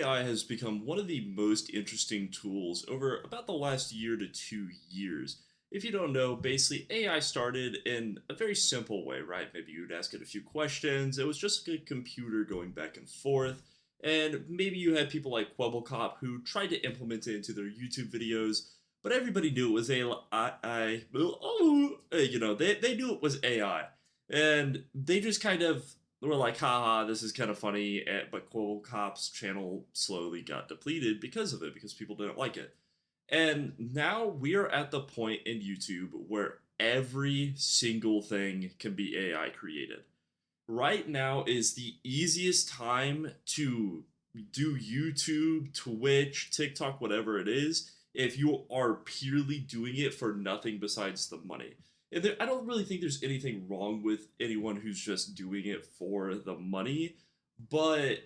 AI has become one of the most interesting tools over about the last year to 2 years. If you don't know, basically AI started in a very simple way, right? Maybe you'd ask it a few questions. It was just like a computer going back and forth. And maybe you had people like Kwebbelkop who tried to implement it into their YouTube videos, but everybody knew it was AI. They knew it was AI. And they just kind of were like, haha, this is kind of funny. But Kwebbelkop's channel slowly got depleted because of it, because people didn't like it. And now we are at the point in YouTube where every single thing can be AI created. Right now is the easiest time to do YouTube, Twitch, TikTok, whatever it is, if you are purely doing it for nothing besides the money. And I don't really think there's anything wrong with anyone who's just doing it for the money, but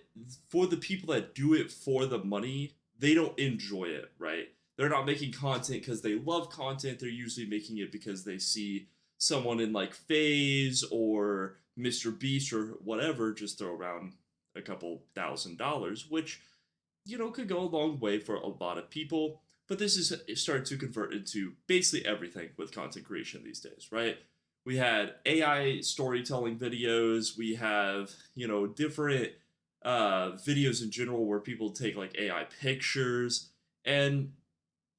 for the people that do it for the money, they don't enjoy it, right? They're not making content because they love content. They're usually making it because they see someone in like FaZe or MrBeast or whatever just throw around a couple $1,000, which could go a long way for a lot of people. But this is started to convert into basically everything with content creation these days, right? We had AI storytelling videos. We have different videos in general where people take like AI pictures, and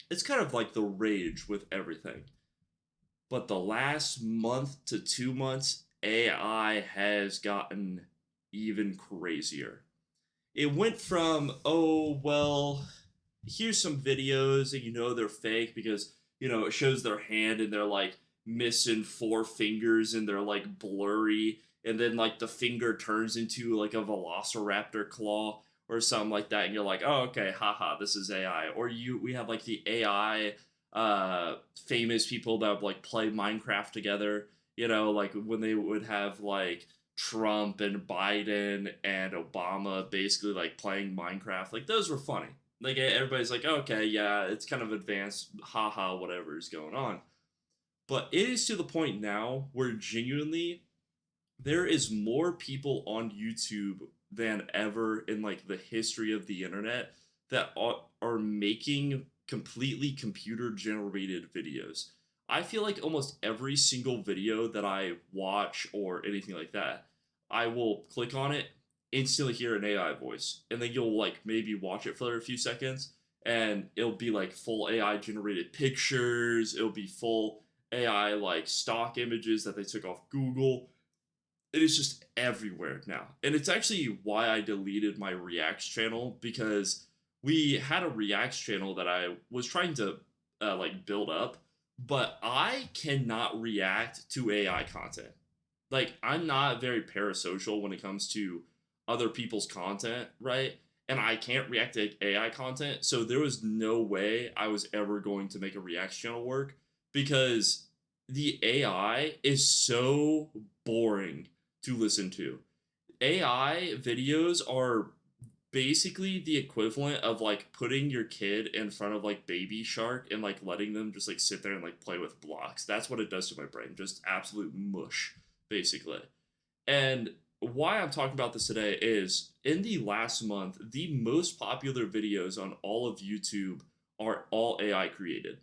it's kind of like the rage with everything. But the last month to 2 months, AI has gotten even crazier. It went from, oh, well, here's some videos and they're fake because, it shows their hand and they're like missing four fingers and they're like blurry. And then like the finger turns into like a velociraptor claw or something like that. And you're like, oh, okay, haha, this is AI. Or we have like the AI famous people that would like play Minecraft together, like when they would have like Trump and Biden and Obama basically like playing Minecraft. Like those were funny. Like everybody's like, okay, yeah, it's kind of advanced, haha, whatever is going on. But it is to the point now where genuinely there is more people on YouTube than ever in like the history of the internet that are making completely computer generated videos. I feel like almost every single video that I watch or anything like that, I will click on it, instantly hear an AI voice, and then you'll like maybe watch it for a few seconds, and it'll be like full AI generated pictures. It'll be full AI like stock images that they took off Google. It is just everywhere now. And it's actually why I deleted my Reacts channel, because we had a Reacts channel that I was trying to like build up, but I cannot react to AI content. Like I'm not very parasocial when it comes to other people's content, right? And I can't react to AI content, so there was no way I was ever going to make a Reacts channel work because the AI is so boring to listen to. AI videos are basically the equivalent of like putting your kid in front of like Baby Shark and like letting them just like sit there and like play with blocks. That's what it does to my brain. Just absolute mush, basically. And why I'm talking about this today is in the last month, the most popular videos on all of YouTube are all AI created.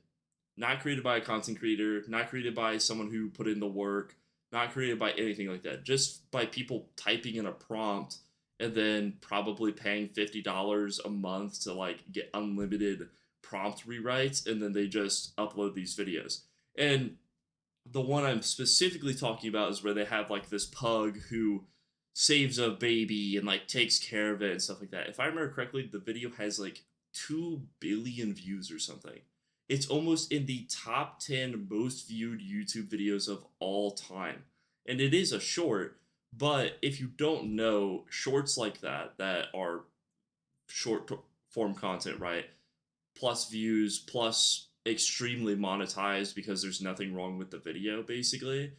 Not created by a content creator, not created by someone who put in the work, not created by anything like that. Just by people typing in a prompt and then probably paying $50 a month to like get unlimited prompt rewrites, and then they just upload these videos. And the one I'm specifically talking about is where they have like this pug who saves a baby and like takes care of it and stuff like that. If I remember correctly, the video has like 2 billion views or something. It's almost in the top 10 most viewed YouTube videos of all time. And it is a short, but if you don't know, shorts like that are short form content, right? Plus views, plus extremely monetized because there's nothing wrong with the video, basically,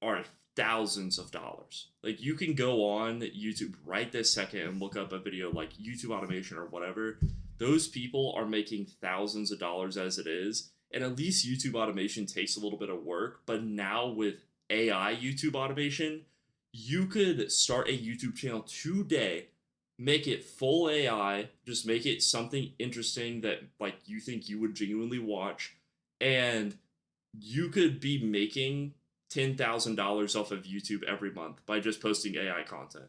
are thousands of dollars. Like you can go on YouTube right this second and look up a video like YouTube automation or whatever. Those people are making thousands of dollars as it is. And at least YouTube automation takes a little bit of work. But now with AI YouTube automation, you could start a YouTube channel today make it full AI, just make it something interesting that like you think you would genuinely watch, and you could be making $10,000 off of YouTube every month by just posting AI content.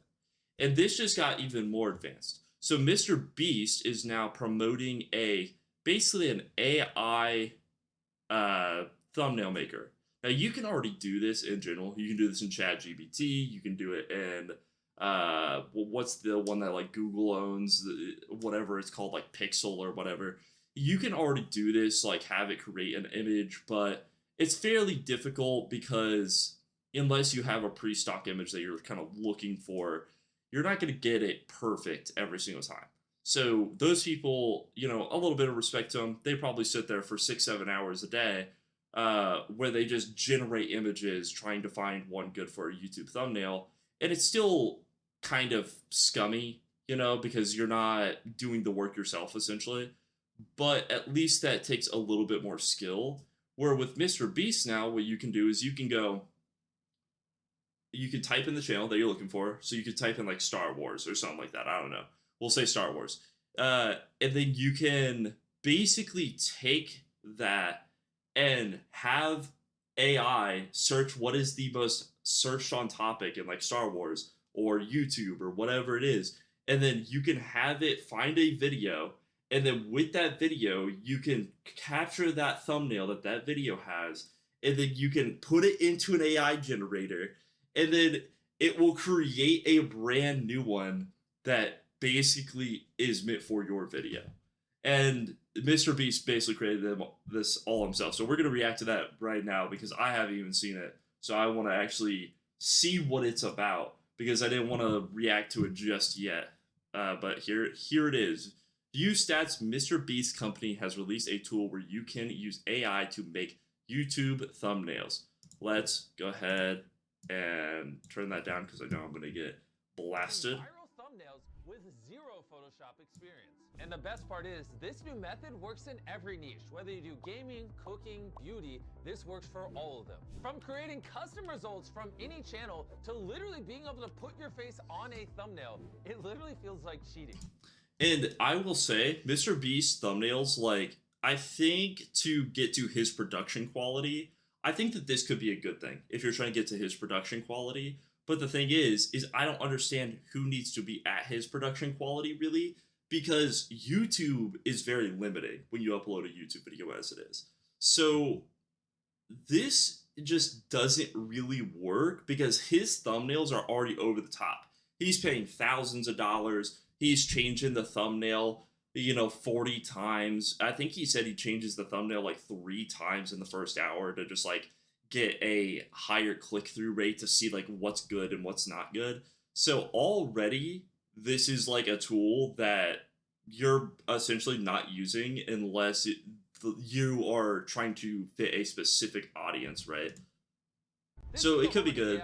And this just got even more advanced. So Mr. Beast is now promoting a basically an AI thumbnail maker. Now you can already do this in general. You can do this in Chat GPT. You can do it in what's the one that like Google owns, whatever it's called, like Pixel or whatever. You can already do this, like have it create an image, but it's fairly difficult because unless you have a pre-stock image that you're kind of looking for, you're not going to get it perfect every single time. So those people, a little bit of respect to them. They probably sit there for 6, 7 hours a day, where they just generate images trying to find one good for a YouTube thumbnail, and it's still kind of scummy, because you're not doing the work yourself essentially. But at least that takes a little bit more skill. Where with Mr. Beast now, what you can do is you can type in the channel that you're looking for. So you could type in like Star Wars or something like that. I don't know. We'll say Star Wars. And then you can basically take that and have AI search what is the most searched on topic in like Star Wars or YouTube or whatever it is. And then you can have it find a video. And then with that video, you can capture that thumbnail that that video has. And then you can put it into an AI generator, and then it will create a brand new one that basically is meant for your video. And Mr. Beast basically created this all himself. So we're gonna react to that right now because I haven't even seen it. So I want to actually see what it's about because I didn't want to react to it just yet. But here it is. View stats. Mr. Beast Company has released a tool where you can use AI to make YouTube thumbnails. Let's go ahead and turn that down because I know I'm going to get blasted. Viral thumbnails with zero Photoshop experience. And the best part is, this new method works in every niche. Whether you do gaming, cooking, beauty, this works for all of them. From creating custom results from any channel to literally being able to put your face on a thumbnail, it literally feels like cheating. And I will say, Mr. Beast thumbnails, like, I think to get to his production quality, I think that this could be a good thing if you're trying to get to his production quality. But the thing is I don't understand who needs to be at his production quality really, because YouTube is very limiting when you upload a YouTube video as it is. So this just doesn't really work because his thumbnails are already over the top. He's paying thousands of dollars. He's changing the thumbnail, 40 times. I think he said he changes the thumbnail like 3 times in the first hour to just like get a higher click through rate to see like what's good and what's not good. So already this is like a tool that you're essentially not using unless you are trying to fit a specific audience, right? So it could be good,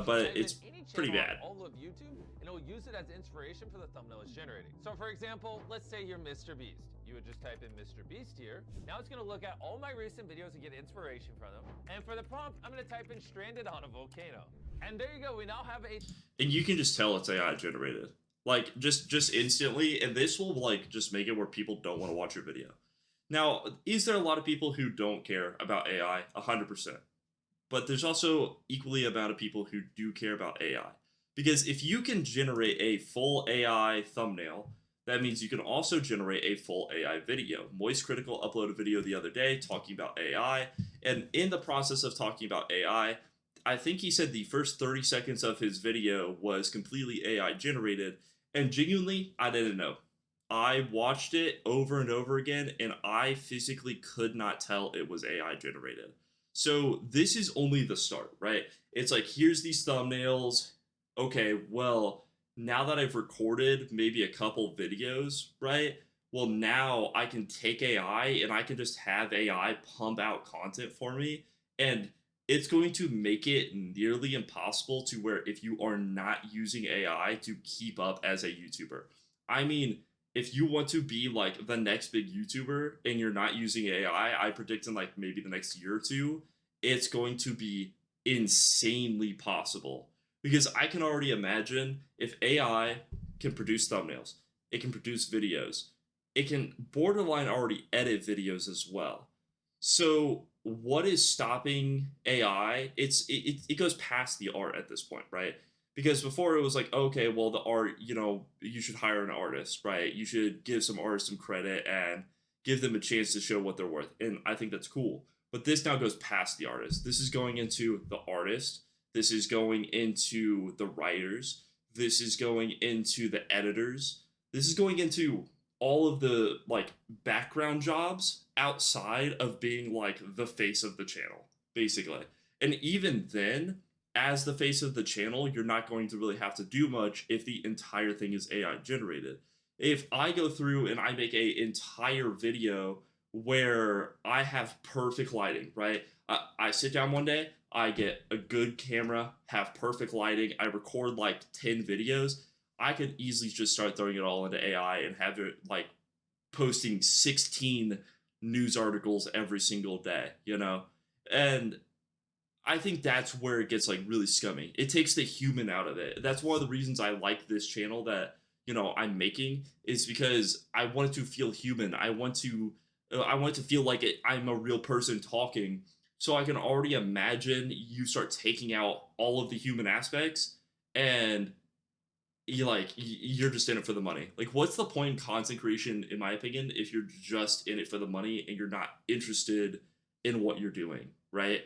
but it's pretty bad. All of YouTube, and it'll use it as inspiration for the thumbnail it's generating. So for example, let's say you're Mr. Beast. You would just type in Mr. Beast here. Now it's gonna look at all my recent videos and get inspiration from them. And for the prompt, I'm gonna type in stranded on a volcano. And there you go, we now have a... And you can just tell it's AI generated. Like, just instantly, and this will, like, just make it where people don't want to watch your video. Now, is there a lot of people who don't care about AI? 100%. But there's also equally amount of people who do care about AI. Because if you can generate a full AI thumbnail, that means you can also generate a full AI video. Moist Critical uploaded a video the other day talking about AI, and in the process of talking about AI, I think he said the first 30 seconds of his video was completely AI generated, and genuinely, I didn't know. I watched it over and over again, and I physically could not tell it was AI generated. So this is only the start, right? It's like, here's these thumbnails. Okay, well, now that I've recorded maybe a couple videos, right? Well, now I can take AI and I can just have AI pump out content for me. And it's going to make it nearly impossible to where if you are not using AI to keep up as a YouTuber. I mean, if you want to be like the next big YouTuber and you're not using AI, I predict in like maybe the next year or two, it's going to be insanely possible. Because I can already imagine if AI can produce thumbnails. It can produce videos. It can borderline already edit videos as well. So what is stopping AI? It goes past the art at this point, right? Because before it was like, okay, well the art, you should hire an artist, right? You should give some artists some credit and give them a chance to show what they're worth. And I think that's cool. But this now goes past the artist. This is going into the artist. This is going into the writers. This is going into the editors. This is going into all of the like background jobs outside of being like the face of the channel, basically. And even then, as the face of the channel, you're not going to really have to do much if the entire thing is AI generated. If I go through and I make a entire video where I have perfect lighting, right? I sit down one day, I get a good camera, have perfect lighting, I record like 10 videos. I could easily just start throwing it all into AI and have it like posting 16 news articles every single day, And I think that's where it gets like really scummy. It takes the human out of it. That's one of the reasons I like this channel that I'm making, is because I want it to feel human. I want to feel like I'm a real person talking. So I can already imagine you start taking out all of the human aspects, and you're just in it for the money. Like, what's the point in content creation, in my opinion, if you're just in it for the money and you're not interested in what you're doing, right?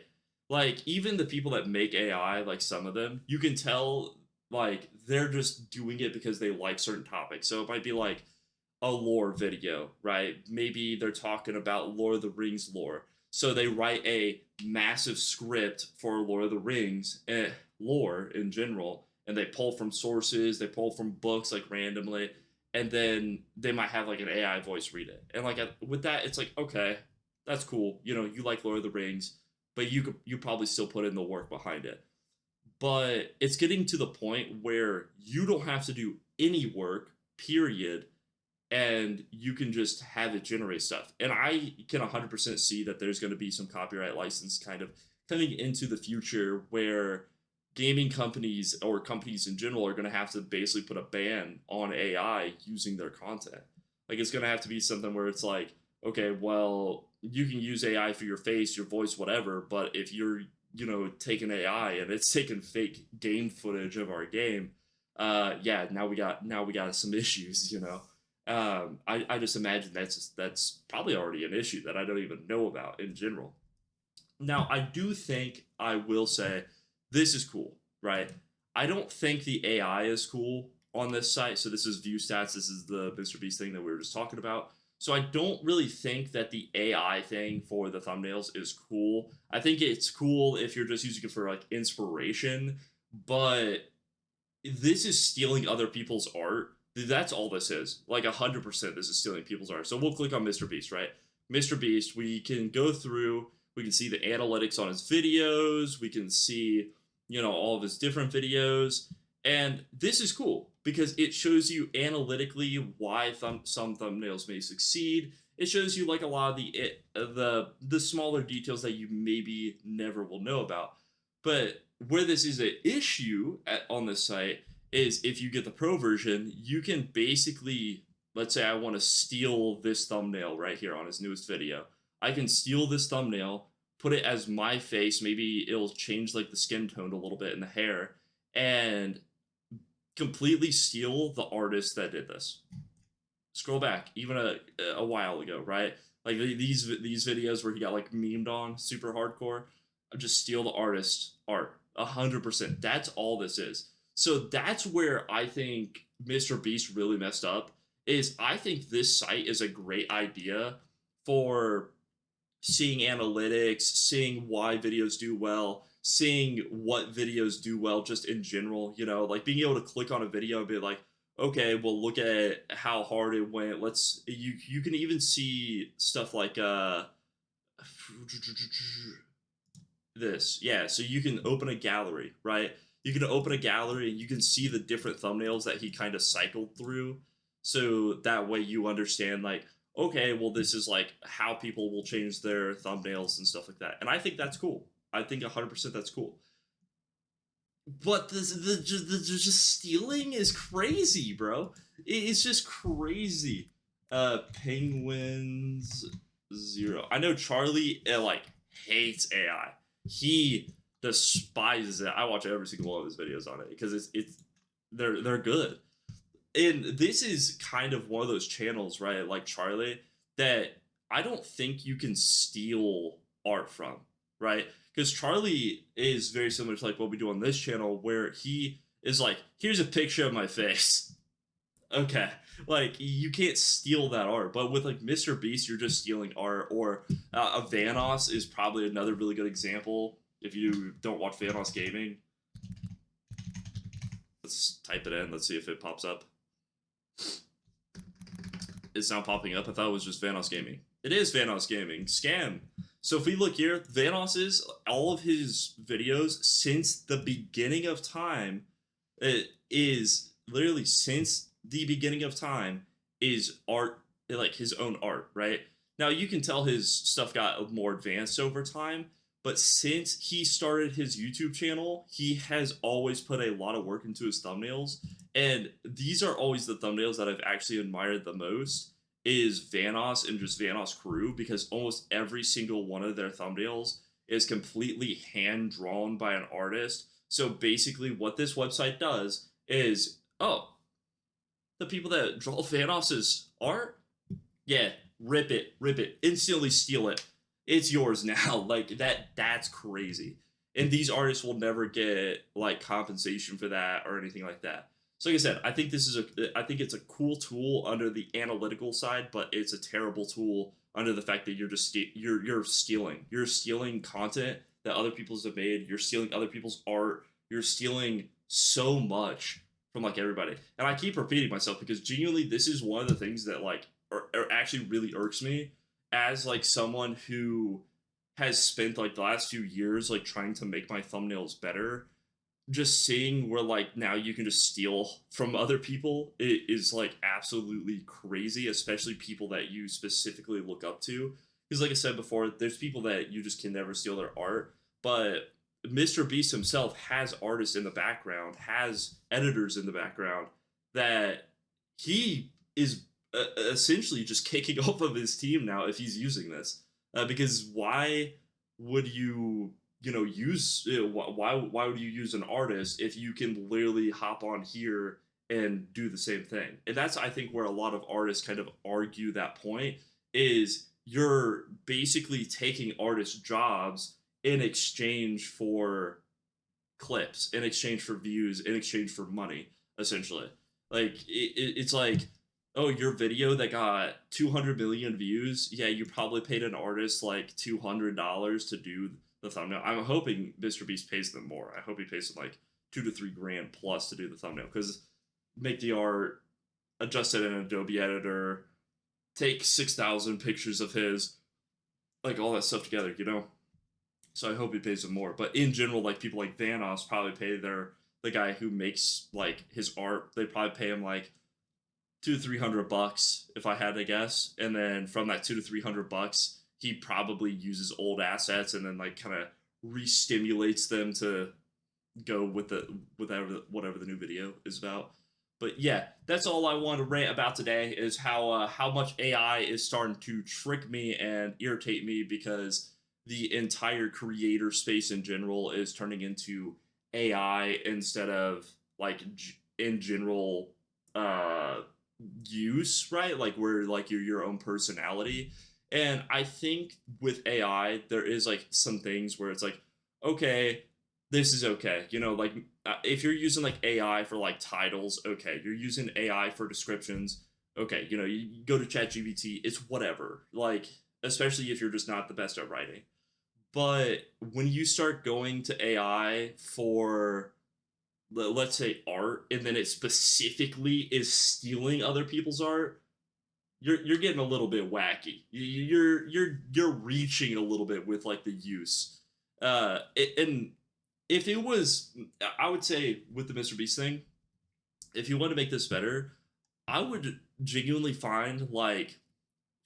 Like, even the people that make AI, like some of them, you can tell like they're just doing it because they like certain topics. So it might be like a lore video, right? Maybe they're talking about Lord of the Rings lore. So they write a massive script for Lord of the Rings lore in general, and they pull from sources, they pull from books like randomly, and then they might have like an AI voice read it. And like with that, it's like, okay, that's cool. You like Lord of the Rings, but you probably still put in the work behind it. But it's getting to the point where you don't have to do any work, period, and you can just have it generate stuff. And I can 100% see that there's going to be some copyright license kind of coming into the future where gaming companies or companies in general are going to have to basically put a ban on AI using their content. Like, it's going to have to be something where it's like, okay, well, you can use AI for your face, your voice, whatever, but if you're, taking AI and it's taking fake game footage of our game, yeah, now we got some issues. I just imagine that's probably already an issue that I don't even know about in general. Now, I do think I will say this is cool, right? I don't think the AI is cool on this site. So this is view stats. This is the MrBeast thing that we were just talking about. So I don't really think that the AI thing for the thumbnails is cool. I think it's cool if you're just using it for like inspiration, but this is stealing other people's art. That's all this is. Like 100%, this is stealing people's art. So we'll click on MrBeast, right? MrBeast, we can go through. We can see the analytics on his videos. We can see, all of his different videos, and this is cool because it shows you analytically why some thumbnails may succeed. It shows you like a lot of the smaller details that you maybe never will know about. But where this is an issue on this site is if you get the pro version, you can basically, let's say I want to steal this thumbnail right here on his newest video. I can steal this thumbnail, put it as my face, maybe it'll change like the skin tone a little bit in the hair, and completely steal the artist that did this. Scroll back even a while ago, right? Like these videos where he got like memed on super hardcore. Just steal the artist art 100%. That's all this is. So that's where I think MrBeast really messed up. Is I think this site is a great idea for seeing analytics, seeing why videos do well, seeing what videos do well just in general, like being able to click on a video and be like, okay, well, look at how hard it went. You can even see stuff like this. Yeah, so you can open a gallery, right? You can open a gallery and you can see the different thumbnails that he kind of cycled through. So that way you understand like, okay, well, this is like how people will change their thumbnails and stuff like that. And I think that's cool. I think 100% that's cool. but the just stealing is crazy, bro. It's just crazy. Penguins zero. I know Charlie like hates AI. He despises it. I watch every single one of his videos on it because it's they're good. And this is kind of one of those channels, right? Like Charlie, that I don't think you can steal art from, right? Because Charlie is very similar to like what we do on this channel, where he is like, here's a picture of my face. Okay, like you can't steal that art, but with like MrBeast, you're just stealing art. Or a Vanoss is probably another really good example. If you don't watch Vanoss Gaming, let's type it in. Let's see if it pops up. It's now popping up. I thought it was just Vanoss Gaming. It is Vanoss Gaming. Scam. So if we look here, Vanoss's all of his videos since the beginning of time, it is literally since the beginning of time is art, like his own art, right? Now you can tell his stuff got more advanced over time, but since he started his YouTube channel, he has always put a lot of work into his thumbnails, and these are always the thumbnails that I've actually admired the most is Vanoss and just Vanoss crew, because almost every single one of their thumbnails is completely hand drawn by an artist. So basically what this website does is, oh, the people that draw Vanoss's art, yeah, rip it, instantly steal it. It's yours now. Like that's crazy. And these artists will never get like compensation for that or anything like that. So like I said, I think it's a cool tool under the analytical side, but it's a terrible tool under the fact that you're just you're stealing. You're stealing content that other people's have made. You're stealing other people's art. You're stealing so much from like everybody. And I keep repeating myself because genuinely this is one of the things that like or actually really irks me as like someone who has spent like the last few years like trying to make my thumbnails better. Just seeing where like now you can just steal from other people is like absolutely crazy, especially people that you specifically look up to. Because like I said before, there's people that you just can never steal their art, but MrBeast himself has artists in the background, has editors in the background that he is essentially just kicking off of his team now if he's using this. Because why would use why would you use an artist if you can literally hop on here and do the same thing? And that's I think where a lot of artists kind of argue that point is you're basically taking artists' jobs in exchange for clips, in exchange for views, in exchange for money, essentially. Like it's like, oh, your video that got 200 million views, yeah, you probably paid an artist like $200 to do the thumbnail. I'm hoping MrBeast pays them more. I hope he pays them like 2 to 3 grand plus to do the thumbnail, because make the art, adjust it in Adobe Editor, take 6,000 pictures of his, like all that stuff together, you know. So I hope he pays them more. But in general, like people like Vanoss probably pay the guy who makes like his art. They probably pay him like 200 to 300 bucks if I had to guess. And then from that 200 to 300 bucks, he probably uses old assets and then like kind of re-stimulates them to go with the whatever the new video is about. But yeah, that's all I want to rant about today is how much AI is starting to trick me and irritate me, because the entire creator space in general is turning into AI instead of like in general use, right? Like where like you're your own personality. And I think with AI, there is like some things where it's like, okay, this is okay. You know, like if you're using like AI for like titles, okay. You're using AI for descriptions, okay. You know, you go to ChatGPT, it's whatever. Like, especially if you're just not the best at writing. But when you start going to AI for let's say art, and then it specifically is stealing other people's art, you're getting a little bit wacky. You're reaching a little bit with like the use. And if it was, I would say with the MrBeast thing, if you want to make this better, I would genuinely find like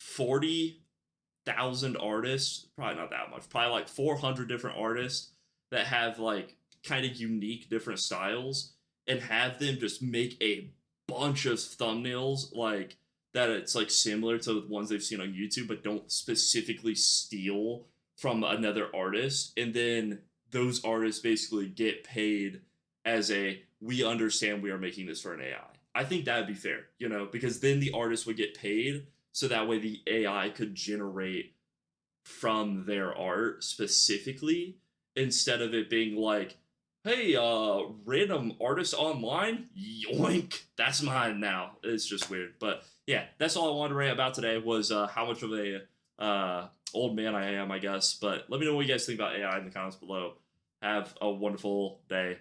40,000 artists, probably not that much, probably like 400 different artists that have like kind of unique different styles and have them just make a bunch of thumbnails like that it's like similar to the ones they've seen on YouTube, but don't specifically steal from another artist. And then those artists basically get paid as a we understand we are making this for an AI. I think that would be fair, you know, because then the artist would get paid so that way the AI could generate from their art specifically instead of it being like, hey, random artist online, yoink, that's mine now. It's just weird. But yeah, that's all I wanted to rant about today was how much of a old man I am, I guess. But let me know what you guys think about AI in the comments below. Have a wonderful day.